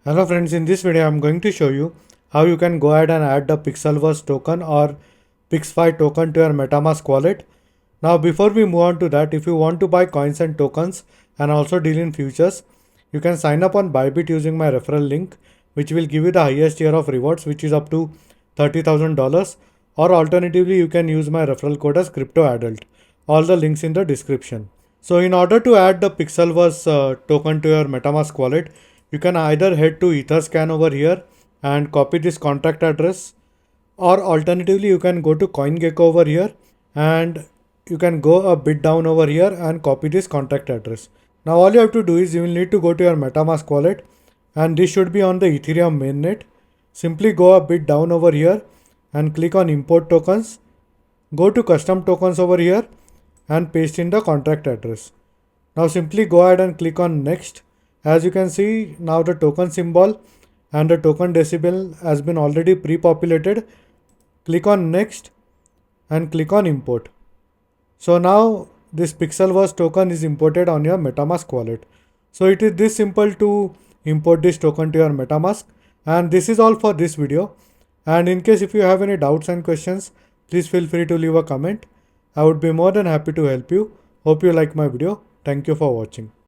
Hello friends, in this video I am going to show you how you can go ahead and add the Pixelverse token or PIXFI token to your Metamask wallet. Now before we move on to that, if you want to buy coins and tokens and also deal in futures, you can sign up on Bybit using my referral link, which will give you the highest tier of rewards, which is up to $30,000, or alternatively you can use my referral code as CRYPTOADULT. All the links in the description. So in order to add the Pixelverse token to your Metamask wallet, you can either head to Etherscan over here and copy this contract address, or alternatively you can go to CoinGecko over here and you can go a bit down over here and copy this contract address. Now all you have to do is you will need to go to your Metamask wallet, and this should be on the Ethereum mainnet. Simply go a bit down over here and click on import tokens. Go to custom tokens over here and paste in the contract address. Now simply go ahead and click on next. As you can see, now the token symbol and the token decibel has been already pre-populated. Click on next and click on import. So now this Pixelverse token is imported on your Metamask wallet. So it is this simple to import this token to your Metamask. And this is all for this video. And in case if you have any doubts and questions, please feel free to leave a comment. I would be more than happy to help you. Hope you like my video. Thank you for watching.